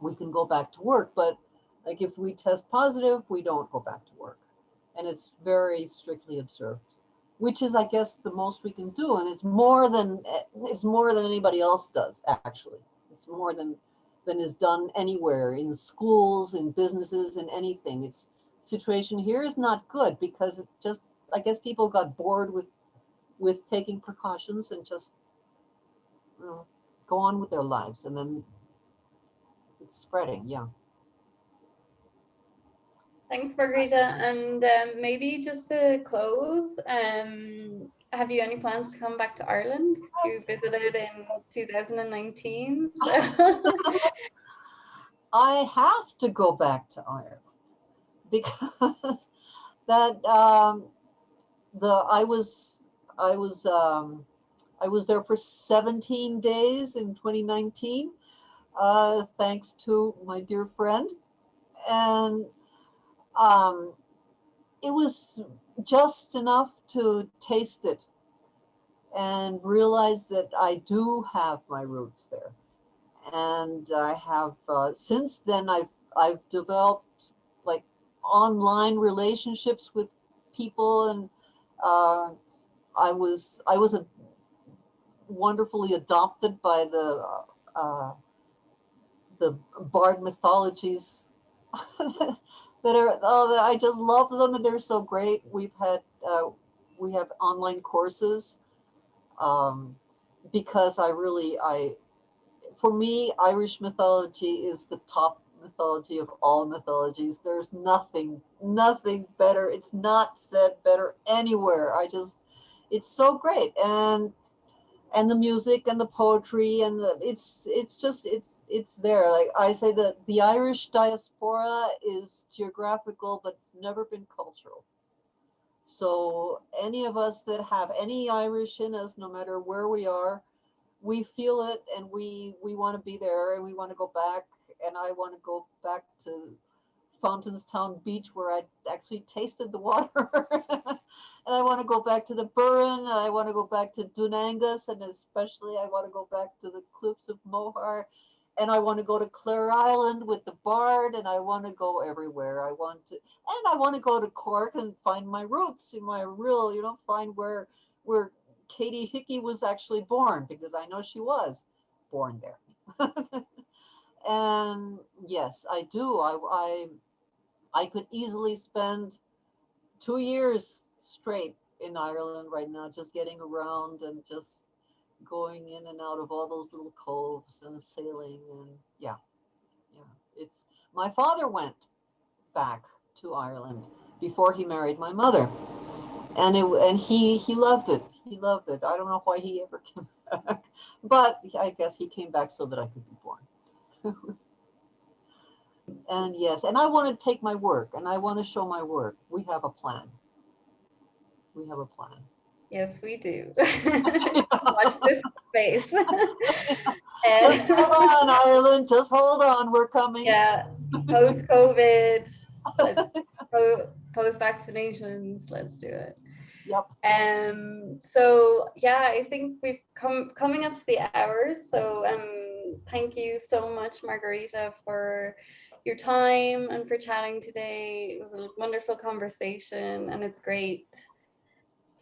we can go back to work. But like, if we test positive, we don't go back to work, and it's very strictly observed. which is, I guess, the most we can do. And it's more than anybody else does, actually. It's more than is done anywhere, in schools, in businesses, in anything. It's situation here is not good because it just, I guess people got bored with taking precautions and just, you know, go on with their lives, and then it's spreading. Yeah. Thanks, Margarita. And maybe just to close, have you any plans to come back to Ireland? Because you visited in 2019. So. I have to go back to Ireland because that I was there for 17 days in 2019, thanks to my dear friend, and it was just enough to taste it and realize that I do have my roots there. And I have since then I've developed like online relationships with people, and I was wonderfully adopted by the bard mythologies that are I just love them, and they're so great. We have online courses because for me, Irish mythology is the top mythology of all mythologies. There's nothing better. It's not said better anywhere. It's so great. And the music and the poetry and it's there. Like I say, that the Irish diaspora is geographical, but it's never been cultural. So any of us that have any Irish in us, no matter where we are, we feel it, and we want to be there, and we want to go back. And I want to go back to Fountainstown Beach, where I actually tasted the water. And I want to go back to the Burren, and I want to go back to Dunangus, and especially I want to go back to the cliffs of Moher, and I want to go to Clare Island with the Bard, and I want to go everywhere. I want to go to Cork and find my roots, in my real, find where Katie Hickey was actually born, because I know she was born there. And yes, I do. I could easily spend 2 years straight in Ireland right now, just getting around and just going in and out of all those little coves and sailing. And yeah. It's my father went back to Ireland before he married my mother, and he loved it. He loved it. I don't know why he ever came back, but I guess he came back so that I could be born. And yes, and I want to take my work, and I want to show my work. We have a plan. Yes, we do. Watch this space. Just hold on, Ireland. Just hold on. We're coming. Yeah, post-COVID, post-vaccinations. Let's do it. Yep. So yeah, I think we've coming up to the hours. So thank you so much, Margarita, for your time and for chatting today. It was a wonderful conversation, and it's great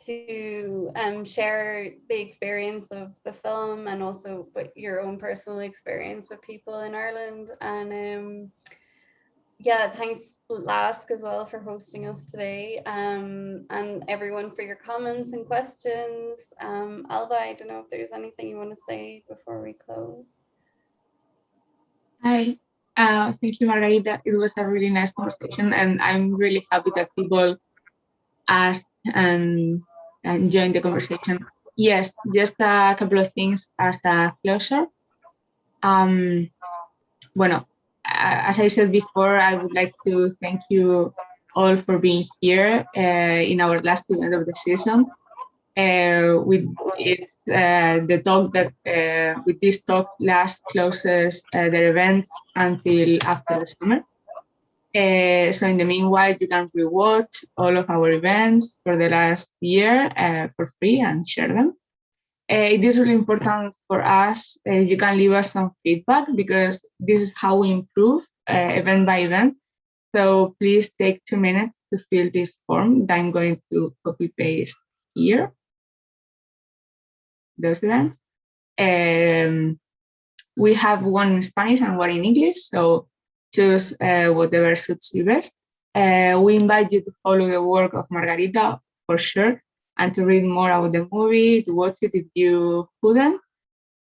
to share the experience of the film, and also your own personal experience with people in Ireland. And yeah, thanks Lask as well for hosting us today, and everyone for your comments and questions. Alba, I don't know if there's anything you want to say before we close. Hi, thank you, Margarita. It was a really nice conversation, and I'm really happy that people asked and joined the conversation. Yes, just a couple of things as a closure. Bueno, as I said before, I would like to thank you all for being here in our last event of the season. With the talk that with this talk Lask closes their events until after the summer. So in the meanwhile, you can rewatch all of our events for the last year for free and share them. It is really important for us. You can leave us some feedback, because this is how we improve event by event. So please take 2 minutes to fill this form that I'm going to copy paste here, those events. We have one in Spanish and one in English, so choose whatever suits you best. We invite you to follow the work of Margarita for sure, and to read more about the movie, to watch it if you couldn't.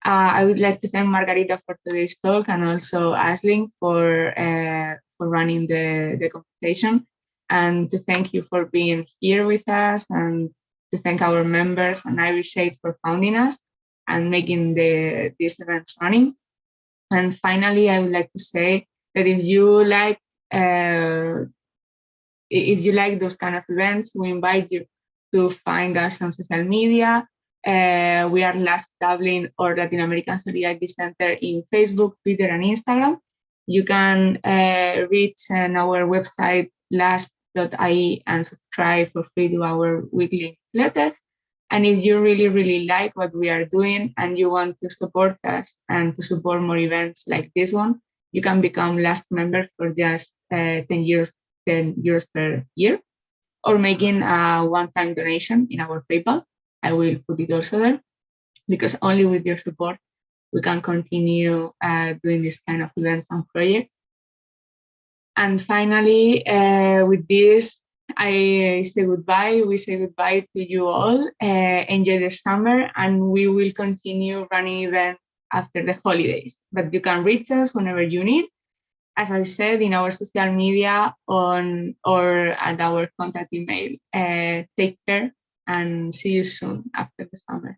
I would like to thank Margarita for today's talk, and also Aisling for running the conversation, and to thank you for being here with us, and to thank our members and Irish Aid for founding us and making these events running. And finally, I would like to say that if you like those kind of events, we invite you to find us on social media. We are Last Dublin or Latin American Solidarity Center in Facebook, Twitter, and Instagram. You can reach our website last.ie and subscribe for free to our weekly newsletter. And if you really, really like what we are doing and you want to support us and to support more events like this one, you can become Last member for just 10 euros per year, or making a one-time donation in our PayPal. I will put it also there, because only with your support we can continue doing this kind of events and projects. And finally, with this, I say goodbye. We say goodbye to you all. Enjoy the summer, and we will continue running events after the holidays. But you can reach us whenever you need, as I said, in our social media or at our contact email. Take care and see you soon after the summer.